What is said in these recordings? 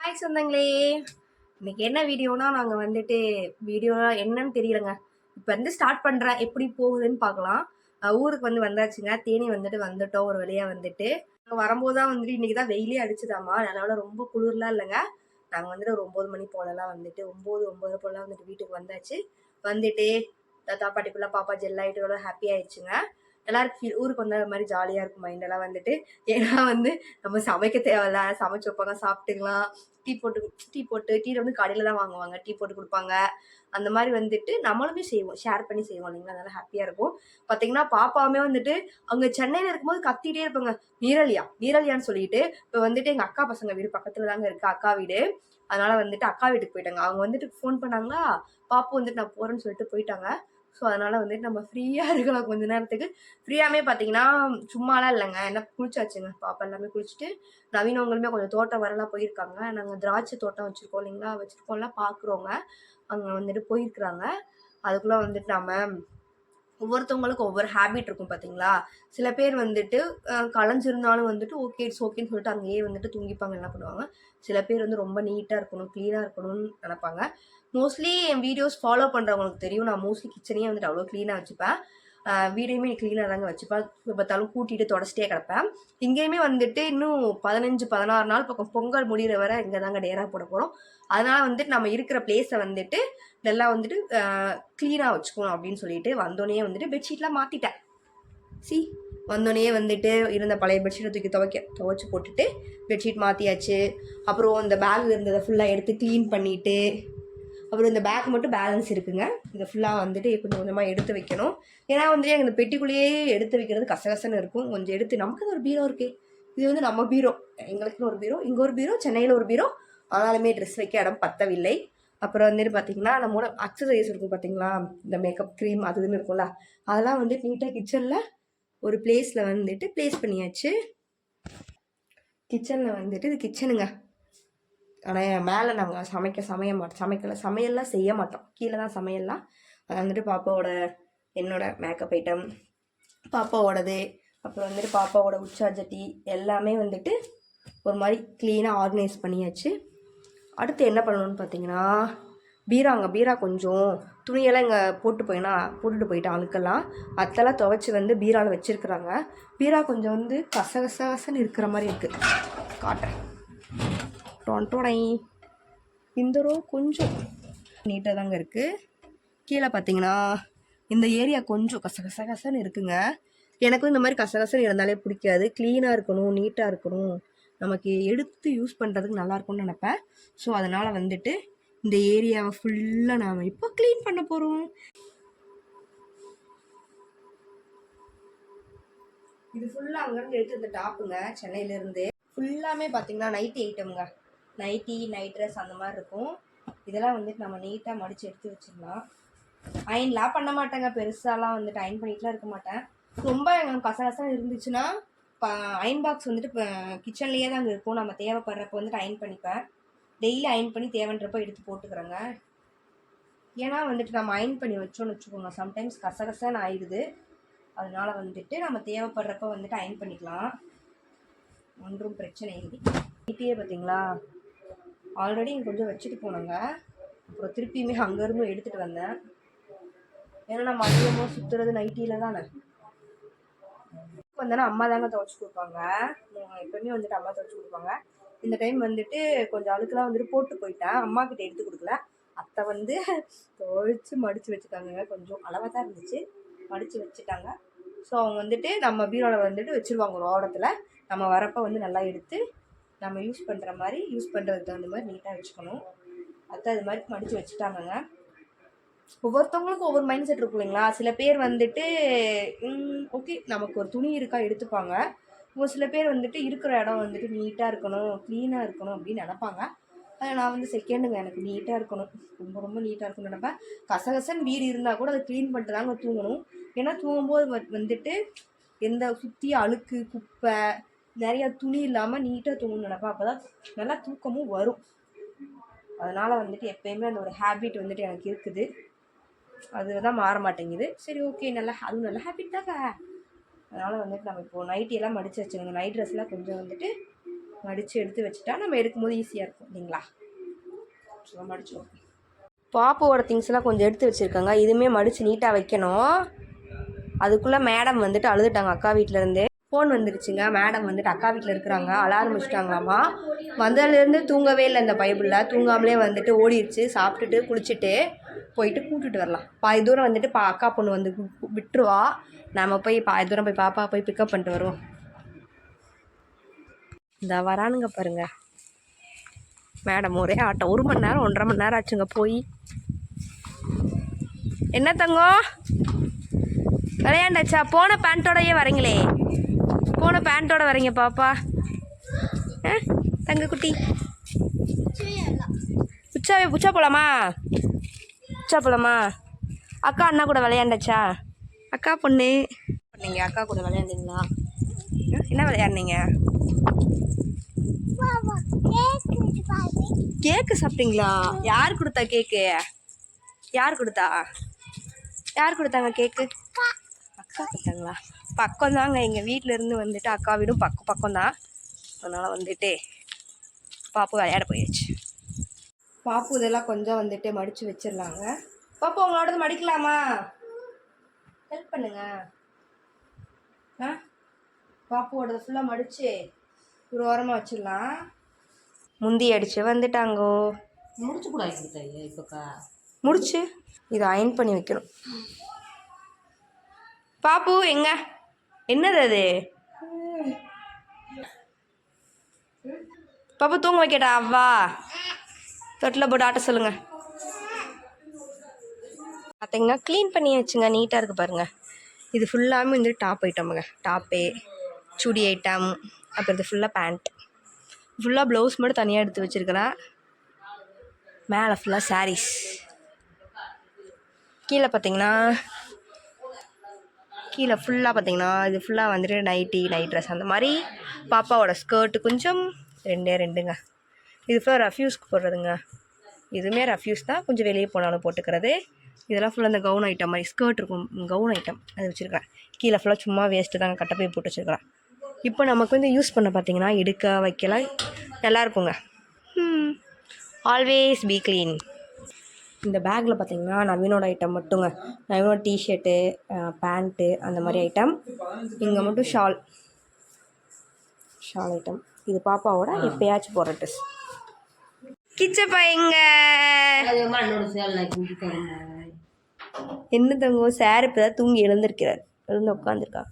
Hi சொந்தங்களே! இன்னைக்கு என்ன வீடியோனா, நாங்க வந்துட்டு வீடியோ என்னன்னு தெரியலங்க. இப்ப இருந்து ஸ்டார்ட் பண்றேன். எப்படி போகுதுன்னு பார்க்கலாம். ஊருக்கு வந்தாச்சுங்க. தேனி வந்துட்டோம் ஒரு வழியா வந்துட்டு. வரும்போது தான் வந்துட்டு இன்னைக்கு தான் வெயிலே அடிச்சுதாம்மா. அதனால ரொம்ப குளிர்லாம் இல்லங்க. நாங்க வந்துட்டு ஒரு 9 மணி போலலாம் வந்துட்டு 9, 9:30 போலலாம் வந்துட்டு வீட்டுக்கு வந்தாச்சு. வந்துட்டு தாத்தா, பாட்டி புள்ள, பாப்பா ஜெல்லாயிட்டு எவ்வளோ ஹாப்பி ஆயிடுச்சுங்க. எல்லாரும் ஊருக்கு வந்தா ஒரு மாரி ஜாலியா இருக்கும் மைண்டெல்லாம் வந்துட்டு. ஏன்னா நம்ம சமைக்க தேவையில்ல. சமைச்சு வைப்பாங்க, சாப்பிட்டுக்கலாம். டீ கடையில தான் வாங்குவாங்க. டீ போட்டு குடுப்பாங்க. அந்த மாரி வந்துட்டு நம்மளுமே செய்வோம். ஷேர் பண்ணி செய்வோம் இல்லைங்களா? அதனால ஹாப்பியா இருக்கும். பார்த்தீங்கன்னா, பாப்பாவுமே வந்துட்டு அங்க சென்னையில இருக்கும்போது கத்திட்டே இருப்பாங்க. நீரலியான்னு சொல்லிட்டு, இப்ப வந்துட்டு எங்க அக்கா பசங்க வீடு பக்கத்துல தாங்க இருக்கு. அக்கா வீடு. அதனால வந்துட்டு அக்கா வீட்டுக்கு போயிட்டாங்க. அவங்க வந்துட்டு ஃபோன் பண்ணாங்களா, பாப்பு வந்துட்டு நான் போறேன்னு சொல்லிட்டு போயிட்டாங்க. ஸோ அதனால வந்துட்டு நம்ம ஃப்ரீயா இருக்கலாம் கொஞ்ச நேரத்துக்கு. ஃப்ரீயாமே பார்த்தீங்கன்னா, சும்மாலாம் இல்லங்க. எல்லாம் குளிச்சாச்சுங்க. பாப்பா எல்லாமே குளிச்சுட்டு, நவீன் அவங்களுமே கொஞ்சம் தோட்டம் வரலாம் போயிருக்காங்க. நாங்க திராட்சை தோட்டம் வச்சிருக்கோம் இல்லைங்களா? வச்சிருக்கோம்ல பார்க்குறோங்க. அங்க வந்துட்டு போயிருக்கிறாங்க. அதுக்குள்ள வந்துட்டு நாம ஒவ்வொருத்தவங்களுக்கும் ஒவ்வொரு ஹேபிட் இருக்கும் பார்த்தீங்களா? சில பேர் வந்துட்டு கலஞ்சிருந்தாலும் வந்துட்டு ஓகே, இட்ஸ் ஓகேன்னு சொல்லிட்டு அங்கேயே வந்துட்டு தூங்கிப்பாங்க. என்ன பண்ணுவாங்க, சில பேர் வந்து ரொம்ப நீட்டா இருக்கணும், கிளீனா இருக்கணும்னு நெனைப்பாங்க. மோஸ்ட்லி என் வீடியோஸ் ஃபாலோ பண்றவங்களுக்கு தெரியும். நான் மோஸ்ட்லி கிச்சனையே வந்துட்டு அவ்வளோ கிளீனா வச்சுப்பேன். வீடையுமே கிளீனா தாங்க வச்சுப்பேன். எப்ப பார்த்தாலும் கூட்டிட்டு தொடச்சிட்டே கிடப்பேன். இங்கேயுமே வந்துட்டு இன்னும் 15, 16 நாள் பக்கம் பொங்கல் முடியிற வரை இங்க தாங்க டேரா போட போறோம். அதனால வந்துட்டு நம்ம இருக்கிற பிளேஸ வந்துட்டு நல்லா வந்துட்டு கிளீனா வச்சுக்கணும் அப்படின்னு சொல்லிட்டு வந்தோடனே வந்துட்டு பெட்ஷீட்லாம் மாத்திட்டேன். வந்தோடனே வந்துட்டு இருந்த பழைய பெட்ஷீட்டை தூக்கி துவைச்சு போட்டுட்டு பெட்ஷீட் மாற்றியாச்சு. அப்புறம் இந்த பேக் இருந்ததை ஃபுல்லாக எடுத்து க்ளீன் பண்ணிவிட்டு, அப்புறம் இந்த பேக் மட்டும் பேலன்ஸ் இருக்குங்க. இதை ஃபுல்லாக வந்துட்டு கொஞ்சம் கொஞ்சமாக எடுத்து வைக்கணும். ஏன்னா வந்துட்டு எங்கள் பெட்டிக்குள்ளேயே எடுத்து வைக்கிறது கசகசன்னு இருக்கும். கொஞ்சம் எடுத்து நமக்குன்னு ஒரு பீரோ இருக்குது. இது வந்து நம்ம பீரோ, எங்களுக்குன்னு ஒரு பீரோ, இங்கே ஒரு பீரோ, சென்னையில் ஒரு பீரோ. ஆனாலுமே ட்ரெஸ் வைக்க இடம் பத்தவில்லை. அப்புறம் வந்துட்டு பார்த்தீங்கன்னா, நம்மளோட அக்சசரிஸ் இருக்கும் பார்த்தீங்களா, இந்த மேக்கப் க்ரீம் அது இதுன்னு இருக்கும்ல, அதெல்லாம் வந்துட்டு நீட்டாக கிச்சனில் ஒரு பிளேஸில் வந்துட்டு பிளேஸ் பண்ணியாச்சு. கிச்சனில் வந்துட்டு இது கிச்சனுங்க. ஆனால் மேலே நாங்கள் சமையல்லாம் செய்ய மாட்டோம். கீழே தான் சமையல்லாம். அது வந்துட்டு பாப்பாவோட என்னோட மேக்கப் ஐட்டம், பாப்பாவோடது, அப்புறம் வந்துட்டு பாப்பாவோட உச்சார்ஜட்டி எல்லாமே வந்துட்டு ஒரு மாதிரி க்ளீனாக ஆர்கனைஸ் பண்ணியாச்சு. அடுத்து என்ன பண்ணணும்னு பார்த்தீங்கன்னா, பீரா கொஞ்சம் துணியெல்லாம் இங்கே போட்டுட்டு போயிட்டான் அழுக்கெல்லாம். அதெல்லாம் துவைச்சி வந்து பீராவில் வச்சுருக்குறாங்க. பீரா கொஞ்சம் வந்து கசகசன்னு இருக்கிற மாதிரி இருக்குது. காட்டுறேன். இந்த ரோ கொஞ்சம் நீட்டாக தாங்க இருக்குது. கீழே பார்த்தீங்கன்னா இந்த ஏரியா கொஞ்சம் கசகசன்னு இருக்குங்க. எனக்கும் இந்த மாதிரி கசகசன்னு இருந்தாலே பிடிக்காது. க்ளீனாக இருக்கணும், நீட்டாக இருக்கணும், நமக்கு எடுத்து யூஸ் பண்ணுறதுக்கு நல்லா இருக்கும்னு நினப்பேன். ஸோ அதனால் வந்துட்டு இந்த ஏரியாவை ஃபுல்லாக நாம் இப்போ க்ளீன் பண்ண போகிறோம். இது ஃபுல்லாக அங்கேருந்து எடுத்து இந்த டாப்புங்க, சென்னையிலேருந்து ஃபுல்லாமே பார்த்தீங்கன்னா நைட்டி ஐட்டம்ங்க. நைட்டி, நைட் ட்ரெஸ் அந்த மாதிரி இருக்கும். இதெல்லாம் வந்துட்டு நம்ம நீட்டாக மடித்து எடுத்து வச்சிடலாம். அயன்லாம் பண்ண மாட்டேங்க, பெருசாலாம் வந்துட்டு அயன் பண்ணிட்டுலாம் இருக்க மாட்டேன். ரொம்ப எங்களுக்கு கசகசம் இருந்துச்சுன்னா அயன் பாக்ஸ் வந்துட்டு இப்போ கிச்சன்லேயே தான் அங்கே இருக்கும். நம்ம தேவைப்படுறப்ப வந்துட்டு அயன் பண்ணிப்பேன். டெய்லி அயன் பண்ணி தேவைன்றப்ப எடுத்து போட்டுக்கிறேங்க. ஏன்னா வந்துட்டு நம்ம அயன் பண்ணி வச்சோன்னு வச்சுக்கோங்க, சம்டைம்ஸ் கசகசன்னு ஆயிடுது. அதனால வந்துட்டு நம்ம தேவைப்படுறப்ப வந்துட்டு அயன் பண்ணிக்கலாம், ஒன்றும் பிரச்சனை இல்லை. நைட்டியே பார்த்தீங்களா, ஆல்ரெடி இங்கே கொஞ்சம் வச்சுட்டு போனோங்க. அப்புறம் திருப்பியுமே அங்கேருந்து எடுத்துகிட்டு வந்தேன். ஏன்னா நம்ம அதிகமாக சுற்றுறது நைட்டியில் தானே. வந்தோன்னா அம்மா தாங்க துவைச்சி கொடுப்பாங்க. எப்பவுமே வந்துட்டு அம்மா துவைச்சி கொடுப்பாங்க. இந்த டைம் வந்துட்டு கொஞ்சம் அழுக்கெல்லாம் வந்துட்டு போட்டு போயிட்டேன். அம்மா கிட்ட எடுத்து கொடுக்கல. அத்தை வந்து துவைச்சி மடித்து வச்சுட்டாங்க. கொஞ்சம் அளவாக தான் இருந்துச்சு, மடித்து வச்சுட்டாங்க. ஸோ அவங்க வந்துட்டு நம்ம பீரோவில் வந்துட்டு வச்சுருவாங்க ஒரு ஓரத்தில். நம்ம வரப்போ வந்து நல்லா எடுத்து நம்ம யூஸ் பண்ணுறதுக்கு தகுந்த மாதிரி நீட்டாக வச்சுக்கணும். அத்தை இது மாதிரி மடித்து வச்சுட்டாங்கங்க. ஒவ்வொருத்தவங்களுக்கும் ஒவ்வொரு மைண்ட் செட் இருக்கும் இல்லைங்களா. சில பேர் வந்துட்டு ஓகே நமக்கு ஒரு துணி இருக்கா எடுத்துப்பாங்க. ஒரு சில பேர் வந்துட்டு இருக்கிற இடம் வந்துட்டு நீட்டாக இருக்கணும், க்ளீனாக இருக்கணும் அப்படின்னு நினப்பாங்க. நான் வந்து செகண்டுங்க, எனக்கு நீட்டாக இருக்கணும், ரொம்ப ரொம்ப நீட்டாக இருக்கணும்னு நினப்பேன். கசகசன்னு வீடு இருந்தால் கூட அதை க்ளீன் பண்ணிட்டு தாங்க தூங்கணும். ஏன்னா தூங்கும்போது வந்துட்டு எந்த சுற்றி அழுக்கு குப்பை நிறையா துணி இல்லாமல் நீட்டாக தூங்கணும்னு நினப்பேன். அப்போ தான் நல்லா தூக்கமும் வரும். அதனால் வந்துட்டு எப்போயுமே அந்த ஒரு ஹேபிட் வந்துட்டு எனக்கு இருக்குது. அதுதான் மாற மாட்டேங்குது. சரி ஓகே, அதுவும் நல்ல ஹேபிட் தாங்க. அதனால் வந்துட்டு நம்ம இப்போது நைட்டியெல்லாம் மடித்து வச்சுருங்க. நைட் ட்ரெஸ்லாம் கொஞ்சம் வந்துட்டு மடித்து எடுத்து வச்சுட்டா நம்ம எடுக்கும்போது ஈஸியாக இருக்கும் இல்லைங்களா. மடிச்சிடும். பாப்புவோட திங்ஸ்லாம் கொஞ்சம் எடுத்து வச்சுருக்காங்க. இதுவுமே மடித்து நீட்டாக வைக்கணும். அதுக்குள்ளே மேடம் வந்துட்டு அழுதுட்டாங்க அக்கா வீட்டிலேருந்து. ஃபோன் வந்துடுச்சுங்க. மேடம் வந்துட்டு அக்கா வீட்டில் இருக்கிறாங்க, அலாரம் வச்சுட்டாங்களாமா. வந்ததுலேருந்து தூங்கவே இல்லை இந்த பைபிளில். தூங்காமலே வந்துட்டு ஓடிடுச்சு. சாப்பிட்டுட்டு குளிச்சுட்டு போயிட்டு கூப்பிட்டுட்டு வரலாம். பாதி தூரம் வந்துட்டு அக்கா பொண்ணு வந்து விட்டுருவா. நம்ம போய் பாதி தூரம் போய் பாப்பா போய் பிக்கப் பண்ணிட்டு வருவோம். இந்த வரானுங்க பாருங்க மேடம். ஒரே ஆட்டம். 1 மணி நேரம் 1.5 மணி நேரம் ஆச்சுங்க போய். என்ன தங்கம் விளையாண்டாச்சா? போன பேண்ட்டோடையே வரீங்களே, போன பேண்ட்டோட வரீங்க பாப்பா. தங்க குட்டி உச்சா போலாமா? உச்சா போலாமா? அக்கா அண்ணா கூட விளையாண்டாச்சா? அக்கா பொண்ணு நீங்கள் அக்கா கூட விளையாண்டிங்களா? என்ன விளையாடுனீங்க? கேக்கு சாப்பிட்டீங்களா? யார் கொடுத்தா கேக்கு? யார் கொடுத்தாங்க கேக்கு? அக்கா கொடுத்தாங்களா? பக்கம் தாங்க, எங்கள் வீட்டில் இருந்து வந்துட்டு அக்கா வீடும் பக்கம் தான். அதனால் வந்துட்டு பாப்பு விளையாட போயிடுச்சு. பாப்பு இதெல்லாம் கொஞ்சம் வந்துட்டு மடித்து வச்சிடலாங்க. பாப்பு உங்களோடது மடிக்கலாமா? ஹெல்ப் பண்ணுங்க. பாப்புவோடது ஃபுல்லாக மடித்து ஒரு ஓரமாக வச்சிடலாம். முந்தி அடித்து வந்துட்டாங்கோ. முடிச்சு கூட ஆகிட்டாங்க. இப்போக்கா முடிச்சு இதை அயன் பண்ணி வைக்கணும். பாப்பு எங்க? என்னது அது? பாப்பா தூங்க வைக்கட்டா? அவ்வா தொட்டில் போட்டு ஆட்ட சொல்லுங்க. பார்த்தீங்கன்னா க்ளீன் பண்ணி வச்சுங்க. நீட்டாக இருக்குது பாருங்கள். இது ஃபுல்லாமே வந்து டாப் ஐட்டமுங்க. டாப்பு, சுடி ஐட்டம், அப்புறம் இது ஃபுல்லாக பேண்ட். ஃபுல்லாக ப்ளவுஸ் மட்டும் தனியாக எடுத்து வச்சுருக்கிறேன். மேலே ஃபுல்லாக சாரீஸ். கீழே பார்த்தீங்கன்னா இது ஃபுல்லாக வந்துட்டு நைட் ட்ரெஸ் அந்த மாதிரி. பாப்பாவோட ஸ்கர்ட்டு கொஞ்சம் ரெண்டுங்க. இது ஃபுல்லாக ரஃப்யூஸ்க்கு போடுறதுங்க. இதுவுமே ரஃப்யூஸ் தான், கொஞ்சம் வெளியே போனாலும் போட்டுக்கிறது. இதெல்லாம் ஃபுல்லாக அந்த கவுன் ஐட்டம் மாதிரி ஸ்கர்ட் இருக்கும், கவுன் ஐட்டம் அது வச்சுருக்கேன். கீழே ஃபுல்லாக சும்மா வேஸ்ட்டு தாங்க, கட்டப்பை போட்டு வச்சுருக்கிறேன். இப்போ நமக்கு வந்து யூஸ் பண்ண பார்த்தீங்கன்னா எடுக்க வைக்கலாம் நல்லாயிருக்குங்க. Always be clean. இந்த பேக்கில் பார்த்தீங்கன்னா நவீனோட ஐட்டம் மட்டுங்க. நவீனோட டிஷர்ட்டு, பேண்ட்டு அந்த மாதிரி ஐட்டம். இங்கே மட்டும் ஷால் ஐட்டம். இது பாப்பாவோட எப்பயாச்சும் போடுற ட்ரெஸ். கிச்சப்பா எங்க? என்ன தங்கும்? சார் இப்போ தான் தூங்கி எழுந்திருக்கிறார். எழுந்து உட்காந்துருக்கா.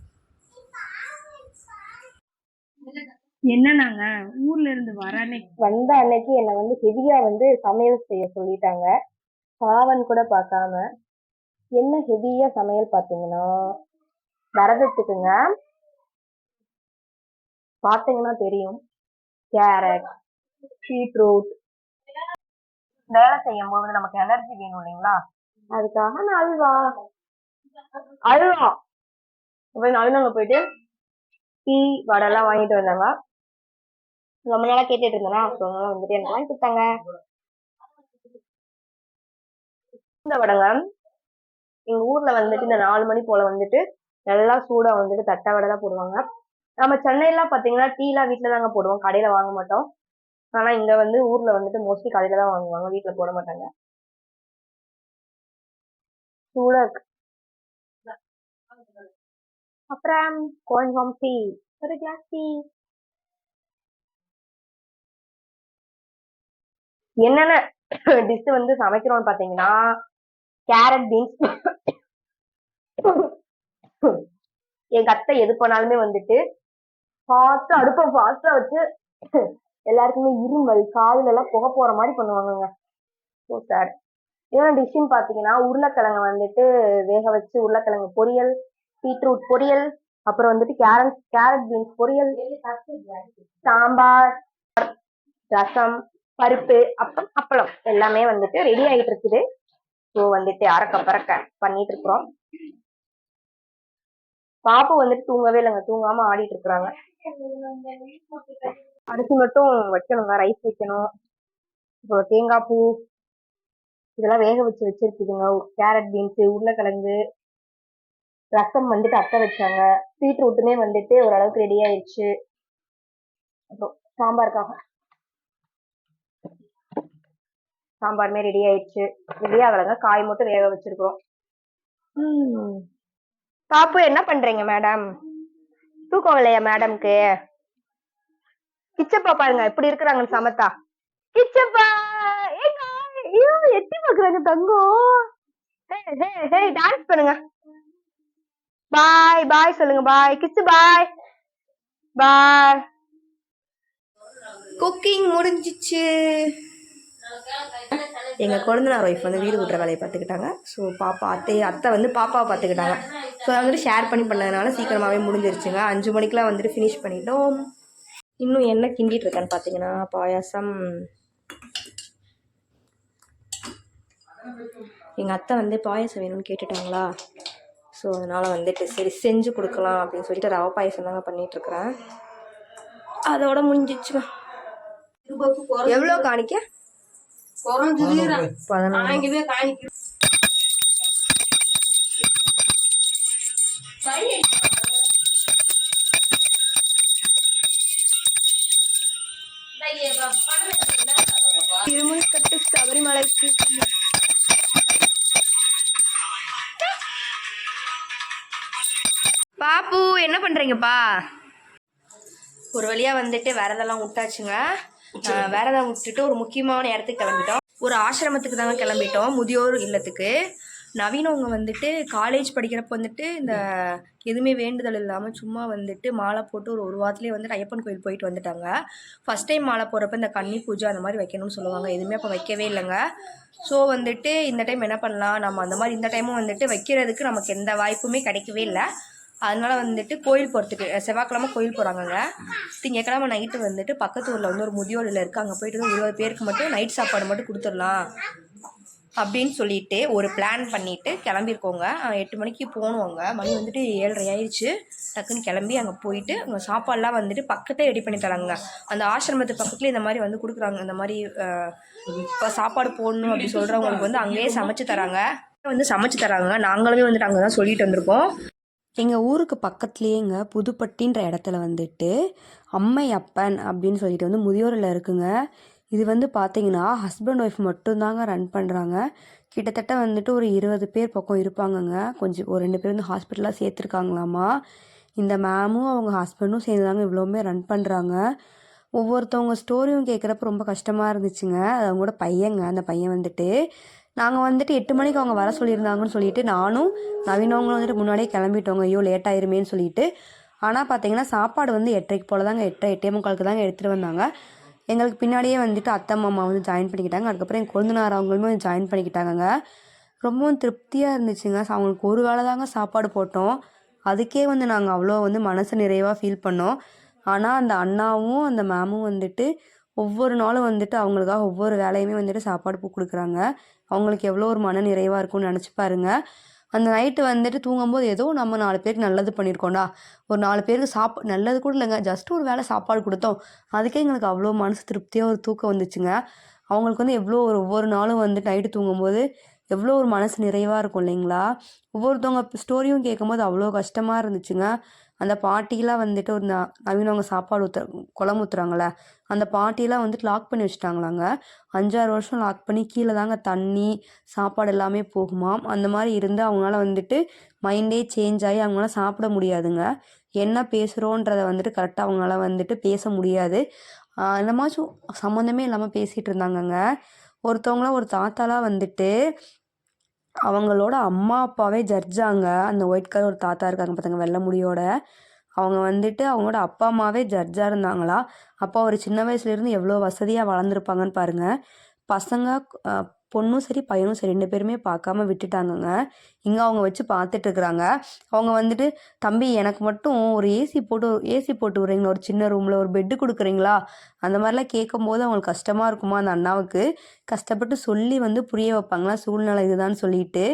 என்னன்னாங்க ஊர்ல இருந்து வந்த அன்னைக்கு என்னை வந்து ஹெவியா வந்து சமையல் செய்ய சொல்லிட்டாங்க. பாவன் கூட பார்க்காம. என்ன ஹெவியா சமையல் பார்த்தீங்கன்னா விரதத்துக்குங்க. பார்த்தீங்கன்னா தெரியும், கேரட், பீட்ரூட். வேலை செய்யும் போது நமக்கு எனர்ஜி வேணும் இல்லைங்களா? அதுக்காக நான் அல்வா நவீனங்க போயிட்டு டீ வடைலாம் வாங்கிட்டு வந்தாங்க. ரொம்ப நாளா கேட்டுட்டு இருந்தேன்னா வந்துட்டு எனக்கு வாங்கி கொடுத்தாங்க. இந்த வடைங்க எங்க ஊர்ல வந்துட்டு இந்த 4 மணி போல வந்துட்டு நல்லா சூடா வந்துட்டு தட்டை வடை தான் போடுவாங்க. நம்ம சென்னையெல்லாம் பாத்தீங்கன்னா டீலாம் வீட்டுல தாங்க போடுவோம், கடையில வாங்க மாட்டோம். ஆனா இங்க வந்து ஊர்ல வந்துட்டு மோஸ்ட்லி கடையில தான் வாங்குவாங்க, வீட்டுல போட மாட்டாங்க. சூடா இருக்கு. அப்புறம் கொஞ்சம் டீ, ஒரு கிளாஸ் டீ. என்னென்ன டிஷ் வந்து சமைக்கிறோம்னு பாத்தீங்கன்னா கேரட் பீன்ஸ். எங்க அத்தை எது பண்ணாலுமே வந்துட்டு அடுப்பை ஃபாஸ்டா வச்சு எல்லாருக்குமே இருமல், காதுல எல்லாம் புகை போற மாதிரி பண்ணுவாங்க. என்ன டிஷ்ஷுன்னு பாத்தீங்கன்னா உருளைக்கிழங்கு வந்துட்டு வேக வச்சு உருளைக்கிழங்கு பொரியல், பீட்ரூட் பொரியல், அப்புறம் வந்துட்டு கேரட் பீன்ஸ் பொரியல், சாம்பார், ரசம், பருப்பு, அப்பளம் எல்லாமே வந்துட்டு ரெடி ஆயிட்டு இருக்குது. ஸோ வந்துட்டு அறக்க பறக்க பண்ணிட்டு இருக்கிறோம். பாப்பு வந்துட்டு தூங்கவே இல்லைங்க, தூங்காம ஆடிட்டு இருக்கிறாங்க. அரிசி மட்டும் வைக்கணுங்க, ரைஸ் வைக்கணும். இப்போ தேங்காய் பூ இதெல்லாம் வேக வச்சு வச்சிருக்குதுங்க. கேரட் பீன்ஸ், உருளைக்கிழங்கு, ரசம் வந்துட்டு அத்தை வச்சாங்க. பீட்ரூட்டுமே வந்துட்டு ஓரளவுக்கு ரெடி ஆயிடுச்சு. அப்புறம் சாம்பாருக்காக சாம்பாருமே ரெடி ஆயிடுச்சு. ரெடி ஆகலைங்க, காய் மட்டும் வேக வச்சிருக்கிறோம். பாப்பு என்ன பண்றீங்க மேடம்? தூக்கம் இல்லையா மேடம்க்கு? கிச்சப்பா பாருங்க எப்படி இருக்கிறாங்க சமத்தா. கிச்சப்பா ஏங்க, ஐயோ எட்டி பாக்குறாங்க தங்கம். டான்ஸ் பண்ணுங்க. பாய் பாய் சொல்லுங்க. பாய் கிச்சு. பாய் பாய். குக்கிங் முடிஞ்சிச்சு. எங்கள் கொழுந்தனார் ஒய்ஃப் வந்து வீடு கூட்டுற வேலையை பார்த்துக்கிட்டாங்க. ஸோ அத்தை வந்து பாப்பாவை பார்த்துக்கிட்டாங்க. ஸோ அதை வந்துட்டு ஷேர் பண்ணி பண்ணதுனால சீக்கிரமாகவே முடிஞ்சிருச்சுங்க. 5 மணிக்கெலாம் வந்துட்டு ஃபினிஷ் பண்ணிட்டோம். இன்னும் என்ன கிண்டிட்டு இருக்கேன்னு பார்த்தீங்கன்னா பாயாசம். எங்கள் அத்தை வந்து பாயாசம் வேணும்னு கேட்டுட்டாங்களா, ஸோ அதனால் வந்துட்டு சரி செஞ்சு கொடுக்கலாம் அப்படின்னு சொல்லிட்டு ரவை பாயாசம் தாங்க பண்ணிகிட்ருக்குறேன். அதோட முடிஞ்சிச்சுங்க. எவ்வளோ காணிக்க? 14 திருமுழுக்கட்டு சபரிமலைக்கு. பாப்பு என்ன பண்றீங்கப்பா? ஒரு வழியா வந்துட்டு விரதெல்லாம் விட்டாச்சுங்க. விரதம் விட்டுட்டு ஒரு முக்கியமான இடத்துக்கு கிளம்பிட்டோம். ஒரு ஆசிரமத்துக்கு தாங்க கிளம்பிட்டோம், முதியோர் இல்லத்துக்கு. நவீனவங்க வந்துட்டு காலேஜ் படிக்கிறப்ப வந்துட்டு இந்த எதுவுமே வேண்டுதல் இல்லாமல் சும்மா வந்துட்டு மாலை போட்டு ஒரு வாரத்துலேயே வந்துட்டு ஐயப்பன் கோயில் போயிட்டு வந்துட்டாங்க. ஃபஸ்ட் டைம் மாலை போடுறப்ப இந்த கன்னி பூஜை அந்த மாதிரி வைக்கணும்னு சொல்லுவாங்க. எதுவுமே அப்போ வைக்கவே இல்லைங்க. ஸோ வந்துட்டு இந்த டைம் என்ன பண்ணலாம், நம்ம அந்த மாதிரி இந்த டைமும் வந்துட்டு வைக்கிறதுக்கு நமக்கு எந்த வாய்ப்புமே கிடைக்கவே இல்லை. அதனால வந்துட்டு கோயில் போகிறதுக்கு செவ்வாய்க்கிழமை கோயில் போகிறாங்கங்க. திங்கக்கிழமை நைட்டு வந்துட்டு பக்கத்து ஊரில் வந்து ஒரு முதியோர் இல்லை இருக்குது, அங்கே போயிட்டு 20 பேருக்கு மட்டும் நைட் சாப்பாடு மட்டும் கொடுத்துடலாம் அப்படின்னு சொல்லிட்டு ஒரு பிளான் பண்ணிவிட்டு கிளம்பியிருக்கோங்க. 8 மணிக்கு போகணுங்க. மணி வந்துட்டு 7:30 ஆயிடுச்சு. டக்குன்னு கிளம்பி அங்கே போயிட்டு அங்கே சாப்பாடெலாம் வந்துட்டு பக்கத்தே ரெடி பண்ணி தராங்க. அந்த ஆசிரமத்து பக்கத்துலேயே இந்த மாதிரி வந்து கொடுக்குறாங்க. இந்த மாதிரி இப்போ சாப்பாடு போடணும் அப்படி சொல்கிறவங்களுக்கு வந்து அங்கேயே சமைச்சு தராங்க. நாங்களுமே வந்துட்டு அங்கே தான் சொல்லிட்டு வந்திருக்கோம். எங்கள் ஊருக்கு பக்கத்துலேயேங்க புதுப்பட்டின்ற இடத்துல வந்துட்டு அம்மையப்பன் அப்படின்னு சொல்லிட்டு வந்து முதியோரில் இருக்குங்க. இது வந்து பார்த்தீங்கன்னா ஹஸ்பண்ட் ஒய்ஃப் மட்டும்தாங்க ரன் பண்ணுறாங்க. கிட்டத்தட்ட வந்துட்டு ஒரு 20 பேர் பக்கம் இருப்பாங்கங்க. கொஞ்சம் ஒரு 2 பேர் வந்து ஹாஸ்பிட்டலாக சேர்த்துருக்காங்களாமா. இந்த மேமும் அவங்க ஹஸ்பண்டும் சேர்ந்துதாங்க இவ்வளோவுமே ரன் பண்ணுறாங்க. ஒவ்வொருத்தவங்க ஸ்டோரியும் கேட்குறப்ப ரொம்ப கஷ்டமாக இருந்துச்சுங்க. அது அவங்களோட பையங்க. அந்த பையன் வந்துட்டு நாங்கள் வந்துட்டு 8 மணிக்கு அவங்க வர சொல்லியிருந்தாங்கன்னு சொல்லிட்டு நானும் நவீனவங்களும் வந்துட்டு முன்னாடியே கிளம்பிட்டோங்க. ஐயோ லேட் ஆயிருமேன்னு சொல்லிட்டு. ஆனால் பார்த்தீங்கன்னா சாப்பாடு வந்து 8:30 போல் தாங்க 8:45 தாங்க எடுத்துகிட்டு வந்தாங்க. எங்களுக்கு பின்னாடியே வந்துட்டு அத்தை மாமா வந்து ஜாயின் பண்ணிக்கிட்டாங்க. அதுக்கப்புறம் எங்கள் கொழுந்தனார் அவங்களுமே ஜாயின் பண்ணிக்கிட்டாங்கங்க. ரொம்பவும் திருப்தியாக இருந்துச்சுங்க. அவங்களுக்கு ஒரு வேளை தாங்க சாப்பாடு போட்டோம். அதுக்கே வந்து நாங்கள் அவ்வளோ வந்து மனசு நிறைவாக ஃபீல் பண்ணோம். ஆனால் அந்த அண்ணாவும் அந்த மேமும் வந்துட்டு ஒவ்வொரு நாளும் வந்துட்டு அவங்களுக்காக ஒவ்வொரு வேலையுமே வந்துட்டு சாப்பாடு கொடுக்குறாங்க. அவங்களுக்கு எவ்வளோ ஒரு மன நிறைவாக இருக்கும்னு நினச்சி பாருங்க. அந்த நைட்டு வந்துட்டு தூங்கும்போது ஏதோ நம்ம 4 பேருக்கு நல்லது பண்ணியிருக்கோண்டா, ஒரு 4 பேருக்கு நல்லது கூட இல்லைங்க, ஜஸ்ட் ஒரு வேளை சாப்பாடு கொடுத்தோம், அதுக்கே எங்களுக்கு அவ்வளோ மனசு திருப்தியாக ஒரு தூக்கம் வந்துச்சுங்க. அவங்களுக்கு வந்து எவ்வளோ ஒவ்வொரு நாளும் வந்துட்டு நைட்டு தூங்கும்போது எவ்வளோ ஒரு மனசு நிறைவாக இருக்கும் இல்லைங்களா? ஒவ்வொருத்தவங்க ஸ்டோரியும் கேட்கும்போது அவ்வளோ கஷ்டமாக இருந்துச்சுங்க. அந்த பாட்டிலாம் வந்துட்டு ஒரு நவீனவங்க சாப்பாடு குழம்பு ஊற்றுறாங்களே, அந்த பாட்டிலாம் வந்துட்டு லாக் பண்ணி வச்சுட்டாங்களாங்க. 5-6 வருஷம் லாக் பண்ணி கீழே தாங்க தண்ணி சாப்பாடு எல்லாமே போகுமாம். அந்த மாதிரி இருந்து அவங்களால வந்துட்டு மைண்டே சேஞ்ச் ஆகி அவங்களால சாப்பிட முடியாதுங்க. என்ன பேசுகிறோன்றதை வந்துட்டு கரெக்டாக அவங்களால வந்துட்டு பேச முடியாது. என்னமாச்சும் சம்மந்தமே இல்லாமல் பேசிகிட்டு இருந்தாங்கங்க. ஒருத்தவங்களாம் ஒரு தாத்தாலாம் வந்துட்டு அவங்களோட அம்மா அப்பாவே ஜட்ஜாங்க. அந்த ஒயிட் கலர் ஒரு தாத்தா இருக்காங்க பார்த்தாங்க வெள்ளை முடியோட. அவங்க வந்துட்டு அவங்களோட அப்பா அம்மாவே ஜட்ஜாக இருந்தாங்களா. அப்போ அவர் சின்ன வயசுலேருந்து எவ்வளோ வசதியாக வளர்ந்துருப்பாங்கன்னு பாருங்கள். பசங்க பொண்ணும் சரி பையனும் சரி 2 பேருமே பார்க்காம விட்டுட்டாங்கங்க. இங்கே அவங்க வச்சு பார்த்துட்ருக்குறாங்க. அவங்க வந்துட்டு தம்பி எனக்கு மட்டும் ஒரு ஏசி போட்டு விட்றீங்களா, ஒரு சின்ன ரூமில் ஒரு பெட்டு கொடுக்குறீங்களா, அந்த மாதிரிலாம் கேட்கும்போது அவங்களுக்கு கஷ்டமாக இருக்குமா அந்த அண்ணாவுக்கு. கஷ்டப்பட்டு சொல்லி வந்து புரிய வைப்பாங்களா சூழ்நிலை இதுதான்னு சொல்லிட்டு.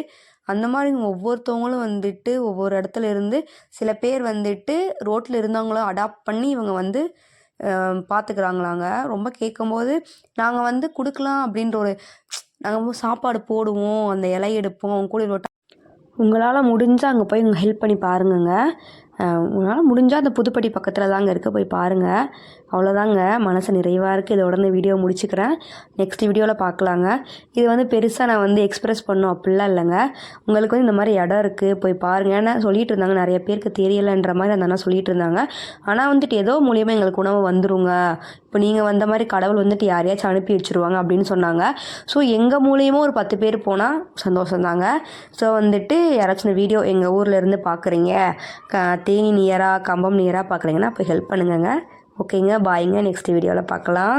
அந்த மாதிரி ஒவ்வொருத்தவங்களும் வந்துட்டு ஒவ்வொரு இடத்துல இருந்து சில பேர் வந்துட்டு ரோட்டில் இருந்தவங்களும் அடாப்ட் பண்ணி இவங்க வந்து பார்த்துக்கிறாங்களாங்க. ரொம்ப கேட்கும்போது நாங்கள் வந்து கொடுக்கலாம் அப்படின்ற ஒரு நாங்கள் சாப்பாடு போடுவோம், அந்த இலை எடுப்போம், அவங்க கூட உங்களால் முடிஞ்சால் அங்கே போய் ஹெல்ப் பண்ணி பாருங்கங்க. உங்களால் முடிஞ்சால் அந்த புதுப்பட்டி பக்கத்தில் தாங்க இருக்குது, போய் பாருங்கள். அவ்வளோதாங்க, மனசு நிறைவாக இருக்குது. இதோட இந்த வீடியோ முடிச்சுக்கிறேன். நெக்ஸ்ட் வீடியோவில் பார்க்கலாங்க. இது வந்து பெருசாக நான் வந்து எக்ஸ்ப்ரெஸ் பண்ணணும் அப்படிலாம் இல்லைங்க. உங்களுக்கு வந்து இந்த மாதிரி இடம் இருக்குது, போய் பாருங்கள். ஏன்னா சொல்லிட்டு இருந்தாங்க, நிறைய பேருக்கு தெரியலைன்ற மாதிரி அந்த அண்ணா சொல்லிட்டு இருந்தாங்க. ஆனால் வந்துட்டு ஏதோ மூலியமாக எங்களுக்கு உணவு வந்துருங்க, இப்போ நீங்கள் வந்த மாதிரி கடவுள் வந்துட்டு யாரையாச்சும் அனுப்பி வச்சுருவாங்க அப்படின்னு சொன்னாங்க. ஸோ எங்கள் மூலியமாக ஒரு 10 பேர் போனால் சந்தோஷம்தாங்க. ஸோ வந்துட்டு யாராச்சும் இந்த வீடியோ எங்கள் ஊரில் இருந்து பார்க்குறீங்க, தேனி நியராக கம்பம் நியராக பார்க்குறீங்கன்னா அப்போ ஹெல்ப் பண்ணுங்கங்க. ஓகேங்க, பாய்ங்க. நெக்ஸ்ட் வீடியோவில் பார்க்கலாம்.